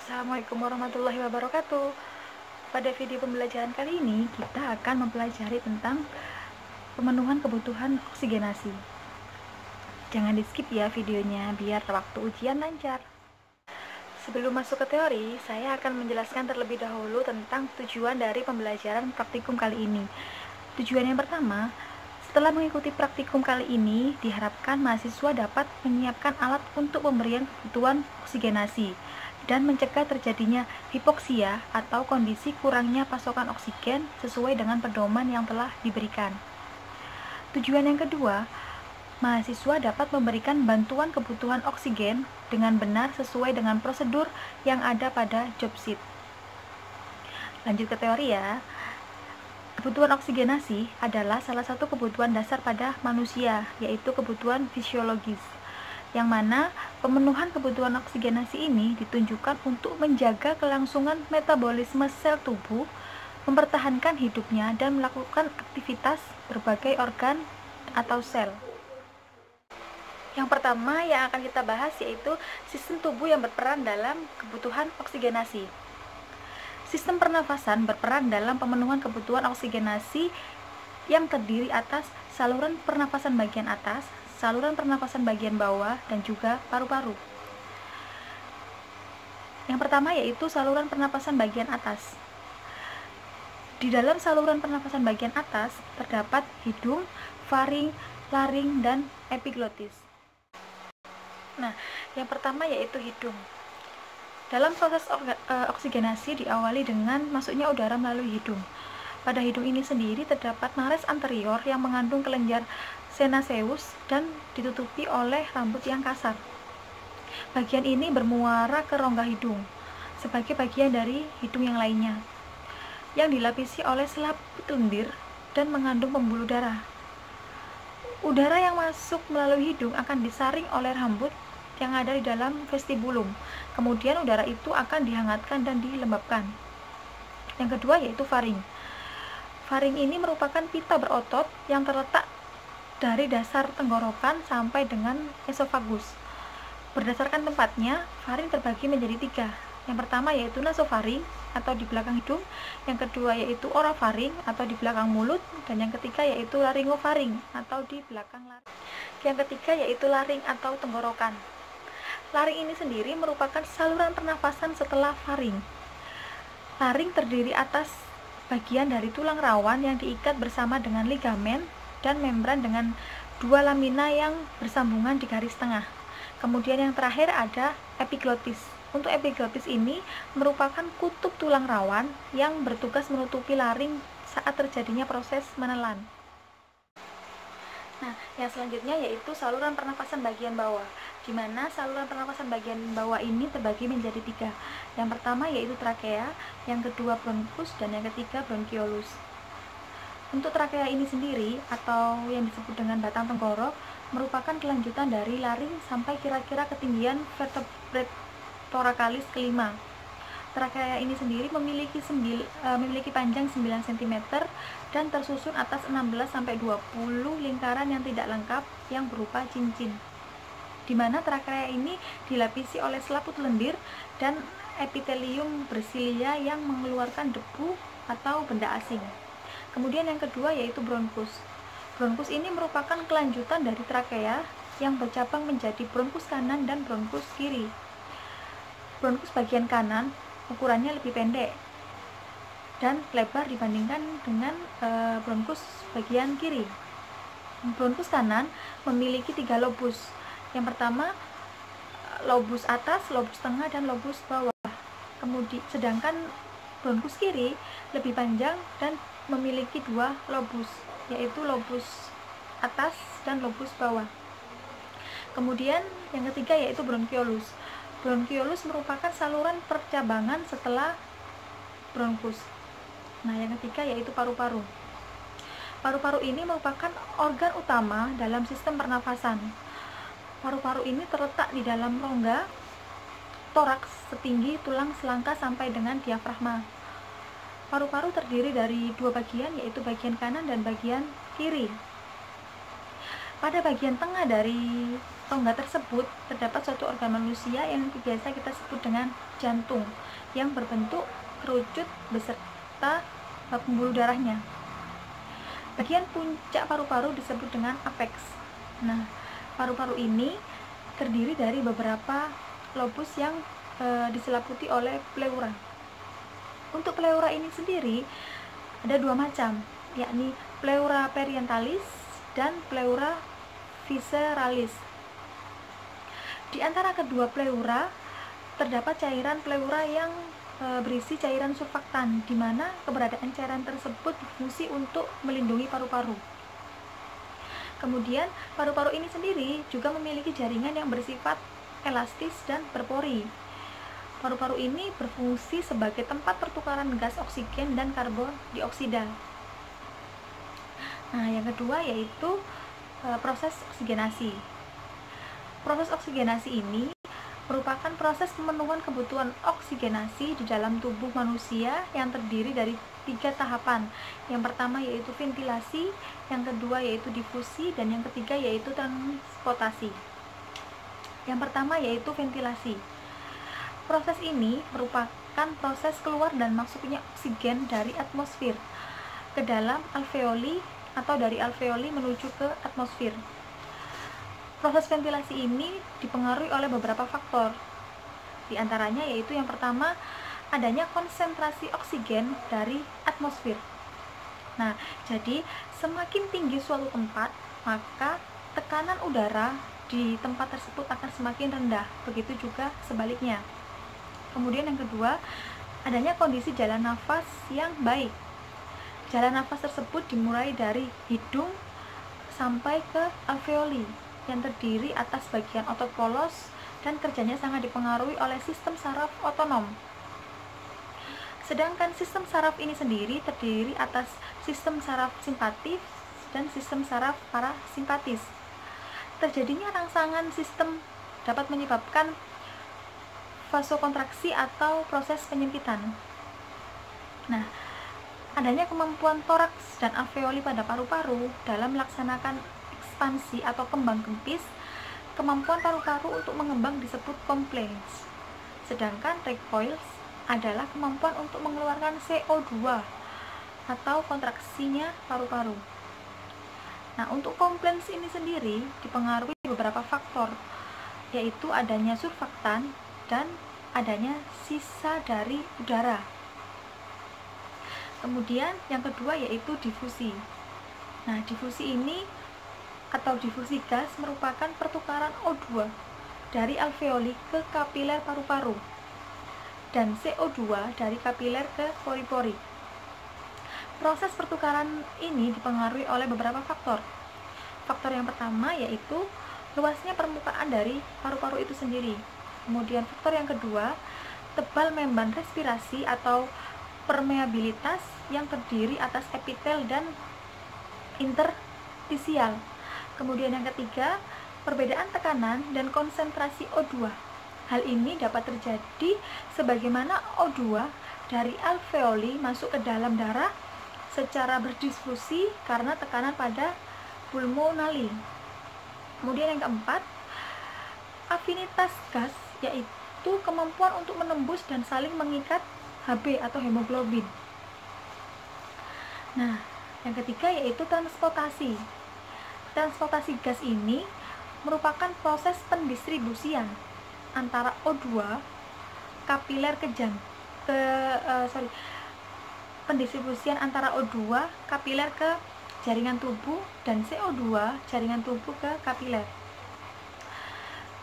Assalamualaikum warahmatullahi wabarakatuh. Pada video pembelajaran kali ini kita akan mempelajari tentang pemenuhan kebutuhan oksigenasi. Jangan di skip ya videonya biar waktu ujian lancar. Sebelum masuk ke teori, saya akan menjelaskan terlebih dahulu tentang tujuan dari pembelajaran praktikum kali ini. Tujuan yang pertama, setelah mengikuti praktikum kali ini, diharapkan mahasiswa dapat menyiapkan alat untuk pemberian kebutuhan oksigenasi dan mencegah terjadinya hipoksia atau kondisi kurangnya pasokan oksigen sesuai dengan pedoman yang telah diberikan. Tujuan yang kedua, mahasiswa dapat memberikan bantuan kebutuhan oksigen dengan benar sesuai dengan prosedur yang ada pada job sheet. Lanjut ke teori ya. Kebutuhan oksigenasi adalah salah satu kebutuhan dasar pada manusia, yaitu kebutuhan fisiologis, yang mana pemenuhan kebutuhan oksigenasi ini ditunjukkan untuk menjaga kelangsungan metabolisme sel tubuh, mempertahankan hidupnya, dan melakukan aktivitas berbagai organ atau sel. Yang pertama yang akan kita bahas yaitu sistem tubuh yang berperan dalam kebutuhan oksigenasi. Sistem pernafasan berperan dalam pemenuhan kebutuhan oksigenasi yang terdiri atas saluran pernafasan bagian atas, saluran pernafasan bagian bawah, dan juga paru-paru. Yang pertama yaitu saluran pernapasan bagian atas. Di dalam saluran pernapasan bagian atas terdapat hidung, faring, laring, dan epiglotis. Nah, yang pertama yaitu hidung. Dalam proses oksigenasi diawali dengan masuknya udara melalui hidung. Pada hidung ini sendiri terdapat nares anterior yang mengandung kelenjar senaceus dan ditutupi oleh rambut yang kasar. Bagian ini bermuara ke rongga hidung sebagai bagian dari hidung yang lainnya, yang dilapisi oleh selaput lendir dan mengandung pembuluh darah. Udara yang masuk melalui hidung akan disaring oleh rambut yang ada di dalam vestibulum. Kemudian udara itu akan dihangatkan dan dilembabkan. Yang kedua yaitu faring. Faring ini merupakan pita berotot yang terletak dari dasar tenggorokan sampai dengan esofagus. Berdasarkan tempatnya, faring terbagi menjadi 3. Yang pertama yaitu nasofaring atau di belakang hidung, yang kedua yaitu orofaring atau di belakang mulut, dan yang ketiga yaitu laringofaring atau di belakang laring. Yang ketiga yaitu laring atau tenggorokan. Laring ini sendiri merupakan saluran pernafasan setelah faring. Laring terdiri atas bagian dari tulang rawan yang diikat bersama dengan ligamen dan membran dengan 2 lamina yang bersambungan di garis tengah. Kemudian yang terakhir ada epiglotis. Untuk epiglotis ini merupakan kutub tulang rawan yang bertugas menutupi laring saat terjadinya proses menelan. Nah, yang selanjutnya yaitu saluran pernafasan bagian bawah, di mana saluran pernafasan bagian bawah ini terbagi menjadi 3. Yang pertama yaitu trakea, yang kedua bronkus, dan yang ketiga bronkiolus. Untuk trakea ini sendiri atau yang disebut dengan batang tenggorok merupakan kelanjutan dari laring sampai kira-kira ketinggian vertebrate thoracalis kelima. Trakea ini sendiri memiliki panjang 9 cm dan tersusun atas 16-20 lingkaran yang tidak lengkap yang berupa cincin, di mana trakea ini dilapisi oleh selaput lendir dan epitelium bersilia yang mengeluarkan debu atau benda asing. Kemudian yang kedua yaitu bronkus. Bronkus ini merupakan kelanjutan dari trakea yang bercabang menjadi bronkus kanan dan bronkus kiri. Bronkus bagian kanan ukurannya lebih pendek dan lebar dibandingkan dengan bronkus bagian kiri. Bronkus kanan memiliki 3 lobus. Yang pertama lobus atas, lobus tengah, dan lobus bawah. Kemudian sedangkan bronkus kiri lebih panjang dan memiliki 2 lobus, yaitu lobus atas dan lobus bawah. Kemudian yang ketiga yaitu bronkiolus. Bronkiolus merupakan saluran percabangan setelah bronkus. Nah, yang ketiga yaitu paru-paru. Paru-paru ini merupakan organ utama dalam sistem pernafasan. Paru-paru ini terletak di dalam rongga toraks setinggi tulang selangka sampai dengan diafragma. Paru-paru terdiri dari 2 bagian, yaitu bagian kanan dan bagian kiri. Pada bagian tengah dari rongga tersebut terdapat suatu organ manusia yang biasa kita sebut dengan jantung, yang berbentuk kerucut beserta pembuluh darahnya. Bagian puncak paru-paru disebut dengan apex. Nah, paru-paru ini terdiri dari beberapa lobus yang diselimuti oleh pleura. Untuk pleura ini sendiri ada dua macam, yakni pleura perientalis dan pleura visceralis. Di antara kedua pleura terdapat cairan pleura yang berisi cairan surfaktan, di mana keberadaan cairan tersebut berfungsi untuk melindungi paru-paru. Kemudian paru-paru ini sendiri juga memiliki jaringan yang bersifat elastis dan berpori. Paru-paru ini berfungsi sebagai tempat pertukaran gas oksigen dan karbon dioksida. Nah, yang kedua yaitu proses oksigenasi. Proses oksigenasi ini merupakan proses pemenuhan kebutuhan oksigenasi di dalam tubuh manusia yang terdiri dari 3 tahapan. Yang pertama yaitu ventilasi, yang kedua yaitu difusi, dan yang ketiga yaitu transportasi. Yang pertama yaitu ventilasi. Proses ini merupakan proses keluar dan masuknya oksigen dari atmosfer ke dalam alveoli atau dari alveoli menuju ke atmosfer. Proses ventilasi ini dipengaruhi oleh beberapa faktor. Di antaranya yaitu yang pertama, adanya konsentrasi oksigen dari atmosfer. Nah, jadi semakin tinggi suatu tempat, maka tekanan udara di tempat tersebut akan semakin rendah. Begitu juga sebaliknya. Kemudian yang kedua, adanya kondisi jalan nafas yang baik. Jalan nafas tersebut dimulai dari hidung sampai ke alveoli yang terdiri atas bagian otot polos dan kerjanya sangat dipengaruhi oleh sistem saraf otonom. Sedangkan sistem saraf ini sendiri terdiri atas sistem saraf simpatis dan sistem saraf parasimpatis. Terjadinya rangsangan sistem dapat menyebabkan vasokontraksi atau proses penyempitan. Nah, adanya kemampuan toraks dan alveoli pada paru-paru dalam melaksanakan ekspansi atau kembang kempis, kemampuan paru-paru untuk mengembang disebut compliance. Sedangkan recoils adalah kemampuan untuk mengeluarkan CO2 atau kontraksinya paru-paru. Nah, untuk compliance ini sendiri dipengaruhi beberapa faktor, yaitu adanya surfaktan dan adanya sisa dari udara. Kemudian yang kedua yaitu difusi. Nah, difusi ini atau difusi gas merupakan pertukaran O2 dari alveoli ke kapiler paru-paru dan CO2 dari kapiler ke pori-pori. Proses pertukaran ini dipengaruhi oleh beberapa faktor. Faktor yang pertama yaitu luasnya permukaan dari paru-paru itu sendiri. Kemudian faktor yang kedua, tebal membran respirasi atau permeabilitas yang terdiri atas epitel dan interstisial. Kemudian yang ketiga, perbedaan tekanan dan konsentrasi O2. Hal ini dapat terjadi sebagaimana O2 dari alveoli masuk ke dalam darah secara berdisfusi karena tekanan pada pulmonali. Kemudian yang keempat, afinitas gas, yaitu kemampuan untuk menembus dan saling mengikat Hb atau hemoglobin. Nah, yang ketiga yaitu transportasi. Transportasi gas ini merupakan proses pendistribusian antara O2 kapiler pendistribusian antara O2 kapiler ke jaringan tubuh dan CO2 jaringan tubuh ke kapiler.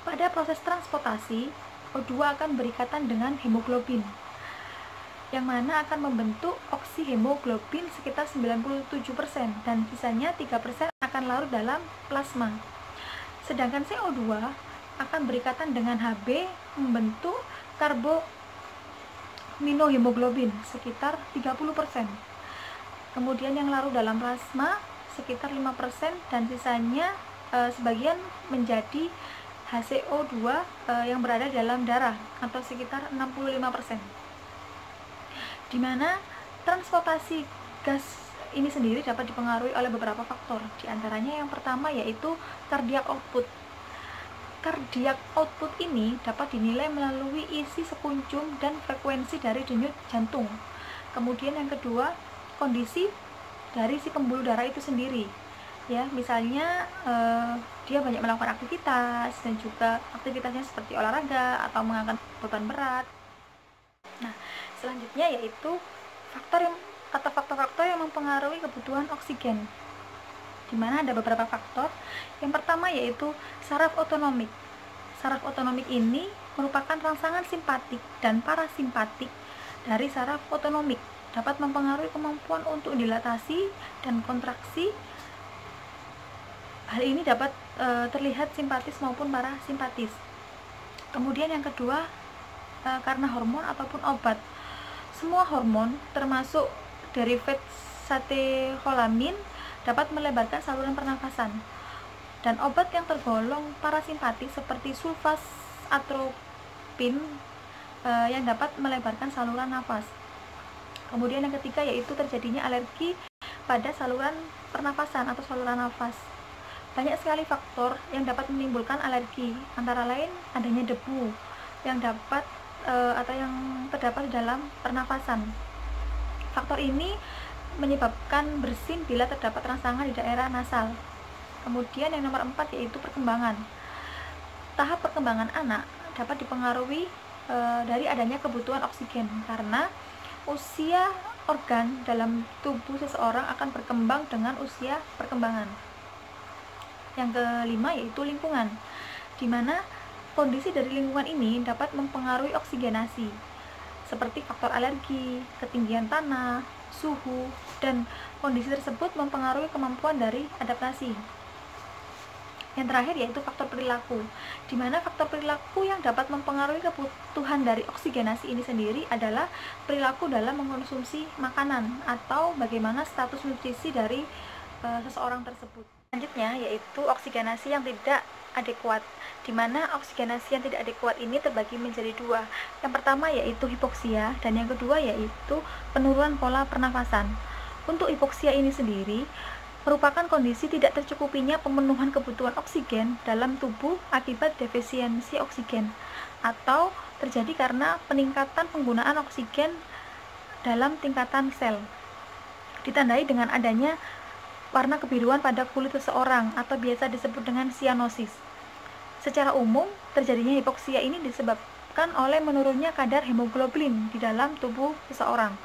Pada proses transportasi, O2 akan berikatan dengan hemoglobin, yang mana akan membentuk oksihemoglobin sekitar 97% dan sisanya 3% akan larut dalam plasma. Sedangkan CO2 akan berikatan dengan Hb membentuk karbaminohemoglobin sekitar 30%. Kemudian yang larut dalam plasma sekitar 5% dan sisanya sebagian menjadi HCO2 yang berada dalam darah atau sekitar 65%. Di mana transportasi gas ini sendiri dapat dipengaruhi oleh beberapa faktor. Di antaranya yang pertama yaitu cardiac output. Cardiac output ini dapat dinilai melalui isi sepunjung dan frekuensi dari denyut jantung. Kemudian yang kedua, kondisi dari si pembuluh darah itu sendiri. Ya, misalnya dia banyak melakukan aktivitas dan juga aktivitasnya seperti olahraga atau mengangkat beban berat. Nah, selanjutnya yaitu faktor-faktor yang mempengaruhi kebutuhan oksigen, di mana ada beberapa faktor. Yang pertama yaitu saraf otonomik. Saraf otonomik ini merupakan rangsangan simpatik dan parasimpatik dari saraf otonomik, dapat mempengaruhi kemampuan untuk dilatasi dan kontraksi. Hal ini dapat terlihat simpatis maupun parasimpatis. Kemudian yang kedua, karena hormon ataupun obat. Semua hormon termasuk derivat katecholamin dapat melebarkan saluran pernafasan. Dan obat yang tergolong parasimpatis seperti sulfas atropin yang dapat melebarkan saluran nafas. Kemudian yang ketiga yaitu terjadinya alergi pada saluran pernafasan atau saluran nafas. Banyak sekali faktor yang dapat menimbulkan alergi, antara lain adanya debu yang dapat atau yang terdapat di dalam pernafasan. Faktor ini menyebabkan bersin bila terdapat rangsangan di daerah nasal. Kemudian yang nomor 4 yaitu perkembangan. Tahap perkembangan anak dapat dipengaruhi dari adanya kebutuhan oksigen, karena usia organ dalam tubuh seseorang akan berkembang dengan usia perkembangan. Yang kelima yaitu lingkungan, di mana kondisi dari lingkungan ini dapat mempengaruhi oksigenasi, seperti faktor alergi, ketinggian tanah, suhu, dan kondisi tersebut mempengaruhi kemampuan dari adaptasi. Yang terakhir yaitu faktor perilaku, di mana faktor perilaku yang dapat mempengaruhi kebutuhan dari oksigenasi ini sendiri adalah perilaku dalam mengkonsumsi makanan atau bagaimana status nutrisi dari seseorang tersebut. Selanjutnya yaitu oksigenasi yang tidak adekuat, di mana oksigenasi yang tidak adekuat ini terbagi menjadi dua. Yang pertama yaitu hipoksia, dan yang kedua yaitu penurunan pola pernafasan. Untuk hipoksia ini sendiri merupakan kondisi tidak tercukupinya pemenuhan kebutuhan oksigen dalam tubuh akibat defisiensi oksigen, atau terjadi karena peningkatan penggunaan oksigen dalam tingkatan sel, ditandai dengan adanya warna kebiruan pada kulit seseorang atau biasa disebut dengan sianosis. Secara umum, terjadinya hipoksia ini disebabkan oleh menurunnya kadar hemoglobin di dalam tubuh seseorang.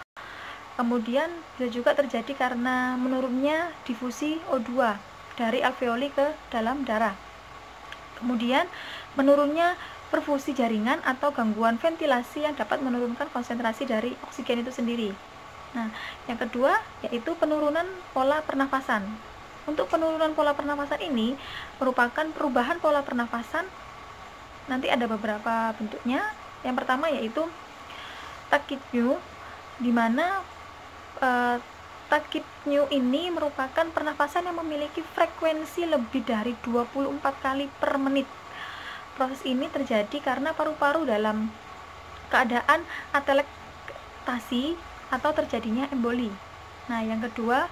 Kemudian bisa juga terjadi karena menurunnya difusi O2 dari alveoli ke dalam darah. Kemudian menurunnya perfusi jaringan atau gangguan ventilasi yang dapat menurunkan konsentrasi dari oksigen itu sendiri. Nah, yang kedua yaitu penurunan pola pernafasan. Untuk penurunan pola pernafasan ini merupakan perubahan pola pernafasan. Nanti ada beberapa bentuknya. Yang pertama yaitu tachypnea, di mana tachypnea ini merupakan pernafasan yang memiliki frekuensi lebih dari 24 kali per menit. Proses ini terjadi karena paru-paru dalam keadaan atelektasi atau terjadinya emboli. Nah, yang kedua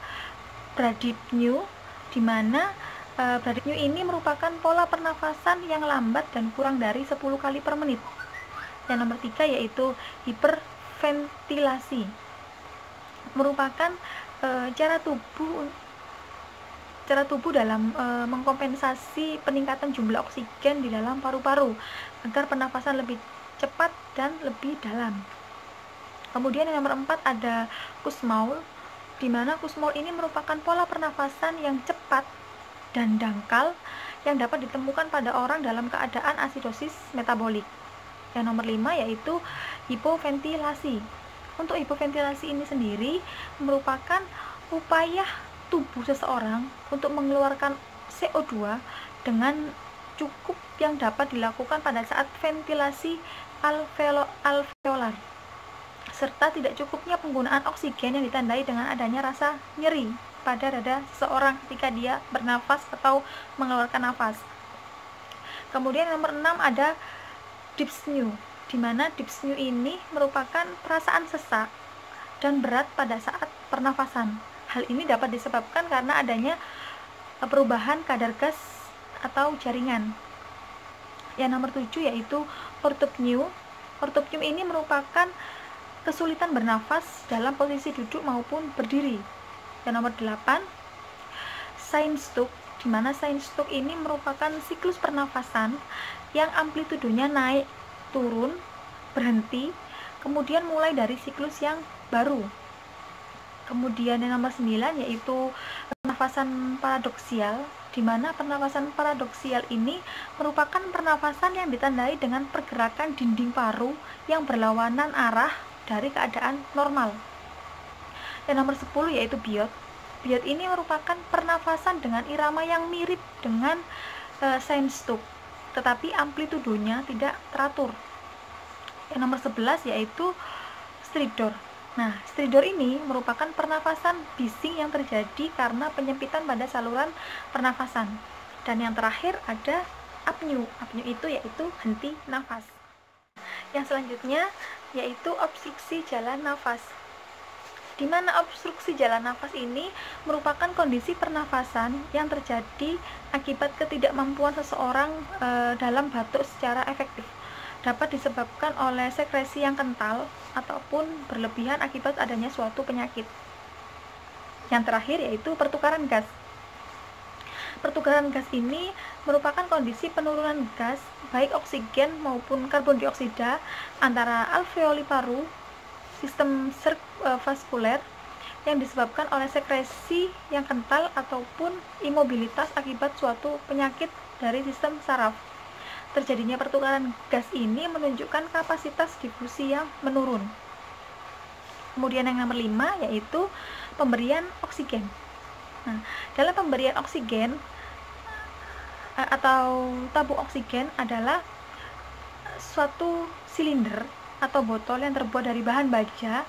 bradypnea, di mana bradypnea ini merupakan pola pernafasan yang lambat dan kurang dari 10 kali per menit. Yang nomor 3 yaitu hiperventilasi, merupakan cara tubuh dalam mengkompensasi peningkatan jumlah oksigen di dalam paru-paru agar pernafasan lebih cepat dan lebih dalam. Kemudian yang nomor 4 ada Kussmaul, di mana Kussmaul ini merupakan pola pernafasan yang cepat dan dangkal yang dapat ditemukan pada orang dalam keadaan asidosis metabolik. Yang nomor 5 yaitu hipoventilasi. Untuk hipoventilasi ini sendiri merupakan upaya tubuh seseorang untuk mengeluarkan CO2 dengan cukup yang dapat dilakukan pada saat ventilasi alveolar, serta tidak cukupnya penggunaan oksigen yang ditandai dengan adanya rasa nyeri pada dada seseorang ketika dia bernafas atau mengeluarkan nafas. Kemudian nomor 6 ada dyspnea, di mana dyspnea ini merupakan perasaan sesak dan berat pada saat pernafasan. Hal ini dapat disebabkan karena adanya perubahan kadar gas atau jaringan. Yang nomor 7 yaitu ortopneu. Ortopneu ini merupakan kesulitan bernafas dalam posisi duduk maupun berdiri. Yang nomor 8 Sinus, di mana sinus ini merupakan siklus pernafasan yang amplitudenya naik, turun, berhenti, kemudian mulai dari siklus yang baru. Kemudian yang nomor 9 yaitu pernafasan paradoksial, di mana pernafasan paradoksial ini merupakan pernafasan yang ditandai dengan pergerakan dinding paru yang berlawanan arah dari keadaan normal. Yang nomor 10 yaitu biot. Biot ini merupakan pernafasan dengan irama yang mirip dengan sinus, tetapi amplitudenya tidak teratur. Yang nomor 11 yaitu stridor. Nah, stridor ini merupakan pernafasan bising yang terjadi karena penyempitan pada saluran pernafasan. Dan yang terakhir ada apneu. Apneu itu yaitu henti nafas. Yang selanjutnya yaitu obstruksi jalan nafas. Di mana obstruksi jalan nafas ini merupakan kondisi pernafasan yang terjadi akibat ketidakmampuan seseorang dalam batuk secara efektif. Dapat disebabkan oleh sekresi yang kental ataupun berlebihan akibat adanya suatu penyakit. Yang terakhir yaitu pertukaran gas. Pertukaran gas ini merupakan kondisi penurunan gas baik oksigen maupun karbon dioksida antara alveoli paru, sistem vaskuler yang disebabkan oleh sekresi yang kental ataupun imobilitas akibat suatu penyakit dari sistem saraf. Terjadinya pertukaran gas ini menunjukkan kapasitas difusi yang menurun. Kemudian yang nomor 5 yaitu pemberian oksigen. Nah, dalam pemberian oksigen atau tabung oksigen adalah suatu silinder atau botol yang terbuat dari bahan baja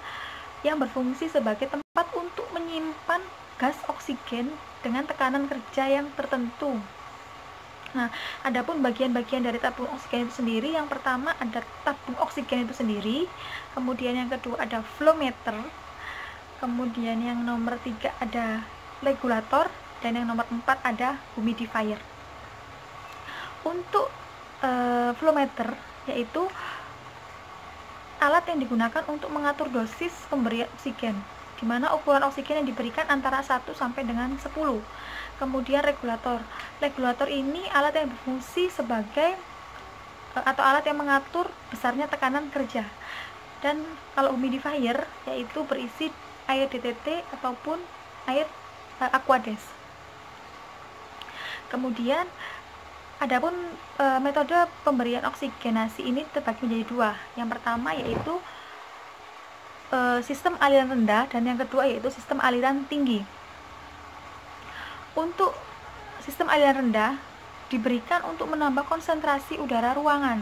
yang berfungsi sebagai tempat untuk menyimpan gas oksigen dengan tekanan kerja yang tertentu. Nah, adapun bagian-bagian dari tabung oksigen itu sendiri, yang pertama ada tabung oksigen itu sendiri, kemudian yang kedua ada flow meter, kemudian yang nomor 3 ada regulator, dan yang nomor 4 ada humidifier. Untuk flow meter yaitu alat yang digunakan untuk mengatur dosis pemberian oksigen, di mana ukuran oksigen yang diberikan antara 1 sampai dengan 10. Kemudian regulator. Regulator ini alat yang berfungsi sebagai atau alat yang mengatur besarnya tekanan kerja. Dan kalau humidifier yaitu berisi air DTT ataupun air aquades. Kemudian adapun metode pemberian oksigenasi ini terbagi menjadi 2. Yang pertama yaitu sistem aliran rendah, dan yang kedua yaitu sistem aliran tinggi. Untuk sistem aliran rendah diberikan untuk menambah konsentrasi udara ruangan,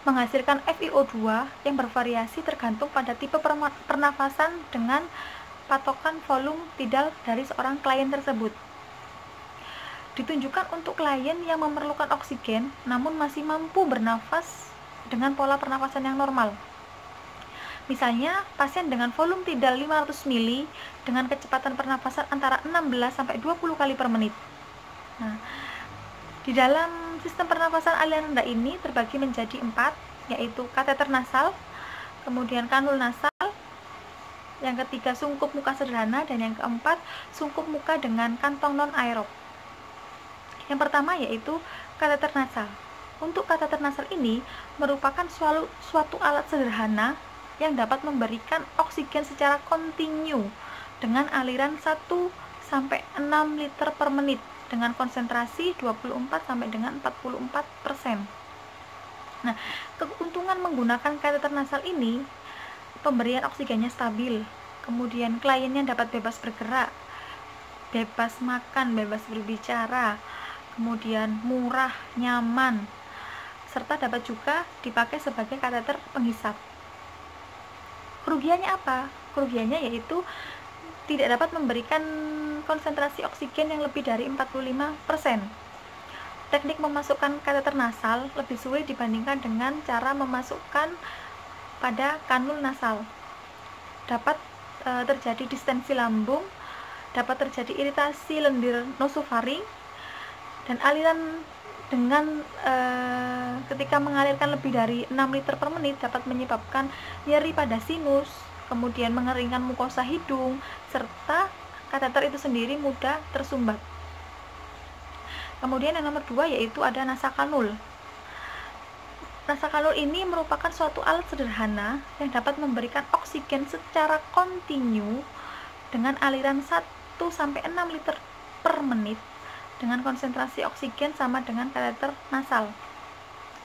menghasilkan FiO2 yang bervariasi tergantung pada tipe pernafasan dengan patokan volume tidal dari seorang klien tersebut. Ditunjukkan untuk klien yang memerlukan oksigen namun masih mampu bernafas dengan pola pernafasan yang normal. Misalnya, pasien dengan volume tidal 500 ml dengan kecepatan pernafasan antara 16 sampai 20 kali per menit. Nah, di dalam sistem pernafasan aliran rendah ini terbagi menjadi 4, yaitu kateter nasal, kemudian kanul nasal, yang ketiga sungkup muka sederhana, dan yang keempat sungkup muka dengan kantong non-aerob. Yang pertama yaitu kateter nasal. Untuk kateter nasal ini merupakan suatu alat sederhana yang dapat memberikan oksigen secara kontinu dengan aliran 1 sampai 6 liter per menit dengan konsentrasi 24 sampai dengan 44%. Nah, keuntungan menggunakan kateter nasal ini, pemberian oksigennya stabil, kemudian kliennya dapat bebas bergerak, bebas makan, bebas berbicara, kemudian murah, nyaman, serta dapat juga dipakai sebagai kateter penghisap. Kerugiannya apa? Kerugiannya yaitu tidak dapat memberikan konsentrasi oksigen yang lebih dari 45%. Teknik memasukkan kateter nasal lebih sulit dibandingkan dengan cara memasukkan pada kanul nasal. Dapat terjadi distensi lambung dapat terjadi iritasi lendir nasofaring, dan aliran dengan ketika mengalirkan lebih dari 6 liter per menit dapat menyebabkan nyeri pada sinus, kemudian mengeringkan mukosa hidung, serta kateter itu sendiri mudah tersumbat. Kemudian yang nomor 2 yaitu ada nasa kanul. Nasa kanul ini merupakan suatu alat sederhana yang dapat memberikan oksigen secara kontinu dengan aliran 1-6 liter per menit dengan konsentrasi oksigen sama dengan kateter nasal.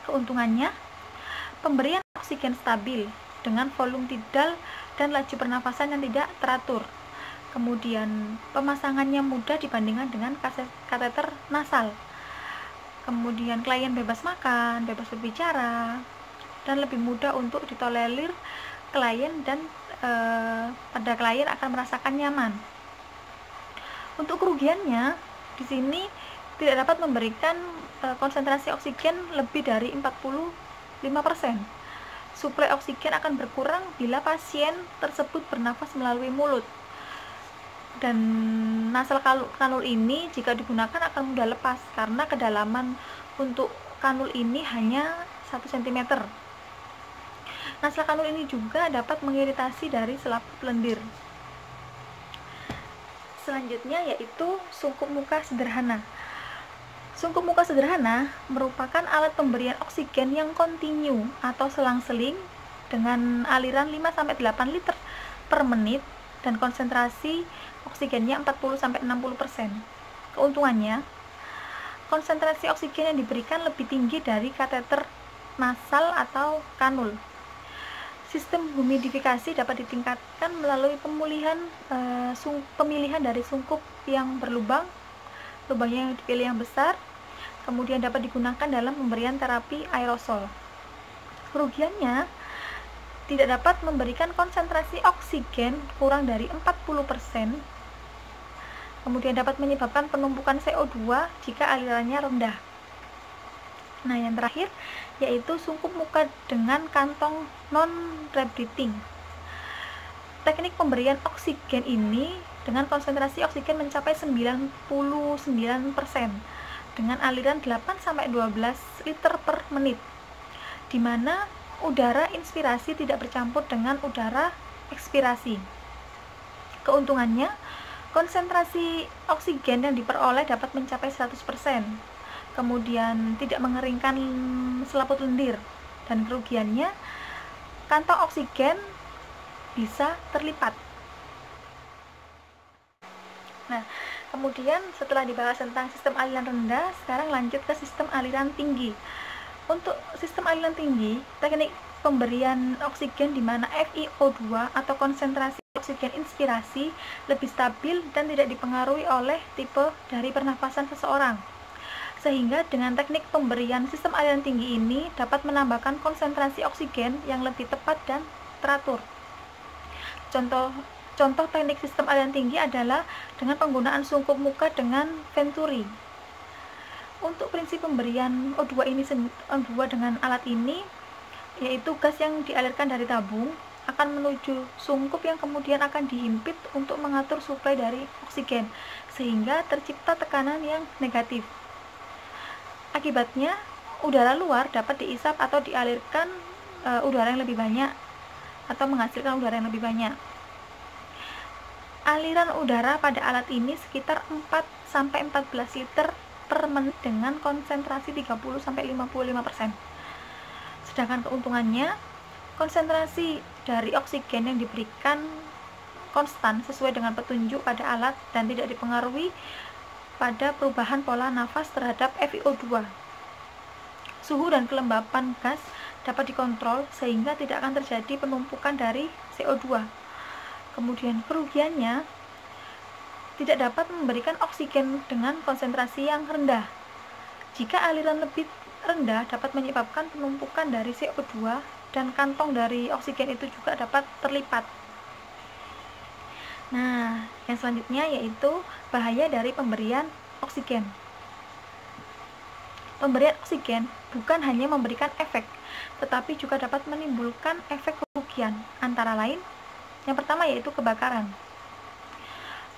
Keuntungannya, pemberian oksigen stabil dengan volume tidal dan laju pernafasan yang tidak teratur. Kemudian pemasangannya mudah dibandingkan dengan kateter nasal. Kemudian klien bebas makan, bebas berbicara, dan lebih mudah untuk ditolerir klien, dan pada klien akan merasakan nyaman. Untuk kerugiannya, di sini tidak dapat memberikan konsentrasi oksigen lebih dari 45%. Suplai oksigen akan berkurang bila pasien tersebut bernafas melalui mulut. Dan nasal kanul ini jika digunakan akan mudah lepas karena kedalaman untuk kanul ini hanya 1 cm. Nasal kanul ini juga dapat mengiritasi dari selaput lendir. Selanjutnya yaitu sungkup muka sederhana. Sungkup muka sederhana merupakan alat pemberian oksigen yang kontinu atau selang-seling dengan aliran 5-8 liter per menit dan konsentrasi oksigennya 40-60%. Keuntungannya, konsentrasi oksigen yang diberikan lebih tinggi dari kateter nasal atau kanul. Sistem humidifikasi dapat ditingkatkan melalui pemilihan dari sungkup yang berlubang, lubangnya yang dipilih yang besar, kemudian dapat digunakan dalam pemberian terapi aerosol. Kerugiannya, tidak dapat memberikan konsentrasi oksigen kurang dari 40%, kemudian dapat menyebabkan penumpukan CO2 jika alirannya rendah. Nah, yang terakhir yaitu sungkup muka dengan kantong non-rebreathing. Teknik pemberian oksigen ini dengan konsentrasi oksigen mencapai 99% dengan aliran 8-12 liter per menit, di mana udara inspirasi tidak bercampur dengan udara ekspirasi. Keuntungannya, konsentrasi oksigen yang diperoleh dapat mencapai 100%, kemudian tidak mengeringkan selaput lendir, dan kerugiannya kantong oksigen bisa terlipat. Nah, kemudian setelah dibahas tentang sistem aliran rendah, sekarang lanjut ke sistem aliran tinggi. Untuk sistem aliran tinggi, teknik pemberian oksigen di mana FiO2 atau konsentrasi oksigen inspirasi lebih stabil dan tidak dipengaruhi oleh tipe dari pernafasan seseorang. Sehingga dengan teknik pemberian sistem aliran tinggi ini dapat menambahkan konsentrasi oksigen yang lebih tepat dan teratur. Contoh teknik sistem aliran tinggi adalah dengan penggunaan sungkup muka dengan Venturi. Untuk prinsip pemberian O2 dengan alat ini, yaitu gas yang dialirkan dari tabung akan menuju sungkup yang kemudian akan dihimpit untuk mengatur suplai dari oksigen, sehingga tercipta tekanan yang negatif. Akibatnya, udara luar dapat diisap atau dialirkan udara yang lebih banyak atau menghasilkan udara yang lebih banyak. Aliran udara pada alat ini sekitar 4-14 liter per menit dengan konsentrasi 30-55%. Sedangkan keuntungannya, konsentrasi dari oksigen yang diberikan konstan sesuai dengan petunjuk pada alat dan tidak dipengaruhi pada perubahan pola nafas terhadap FiO2. Suhu dan kelembapan gas dapat dikontrol sehingga tidak akan terjadi penumpukan dari CO2. Kemudian kerugiannya, tidak dapat memberikan oksigen dengan konsentrasi yang rendah. Jika aliran lebih rendah dapat menyebabkan penumpukan dari CO2 dan kantong dari oksigen itu juga dapat terlipat. Nah, yang selanjutnya yaitu bahaya dari pemberian oksigen. Pemberian oksigen bukan hanya memberikan efek, tetapi juga dapat menimbulkan efek kerugian, antara lain yang pertama yaitu kebakaran.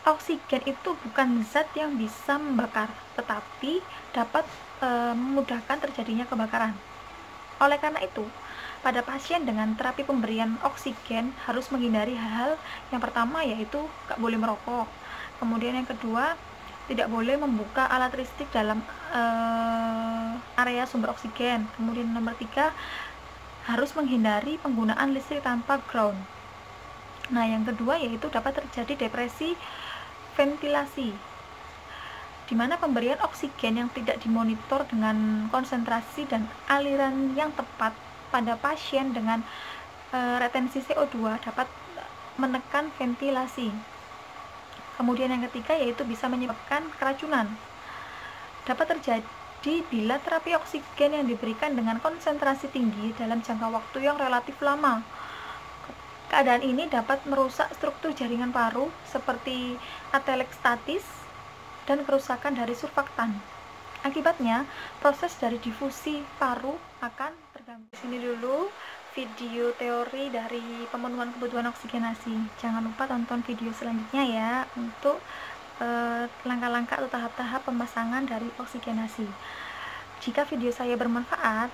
Oksigen itu bukan zat yang bisa membakar, tetapi dapat memudahkan terjadinya kebakaran. Oleh karena itu, pada pasien dengan terapi pemberian oksigen harus menghindari hal-hal yang pertama yaitu gak boleh merokok. Kemudian yang kedua, tidak boleh membuka alat listrik dalam area sumber oksigen. Kemudian nomor 3, harus menghindari penggunaan listrik tanpa ground. Nah, yang kedua yaitu dapat terjadi depresi ventilasi, di mana pemberian oksigen yang tidak dimonitor dengan konsentrasi dan aliran yang tepat pada pasien dengan retensi CO2 dapat menekan ventilasi. Kemudian yang ketiga yaitu bisa menyebabkan keracunan. Dapat terjadi bila terapi oksigen yang diberikan dengan konsentrasi tinggi dalam jangka waktu yang relatif lama. Keadaan ini dapat merusak struktur jaringan paru seperti atelektasis dan kerusakan dari surfaktan. Akibatnya, proses dari difusi paru akan terganggu. Di sini dulu video teori dari pemenuhan kebutuhan oksigenasi. Jangan lupa tonton video selanjutnya ya untuk langkah-langkah atau tahap-tahap pemasangan dari oksigenasi. Jika video saya bermanfaat,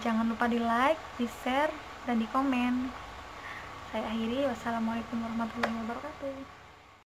jangan lupa di like, di share, dan di komen. Saya akhiri, wassalamualaikum warahmatullahi wabarakatuh.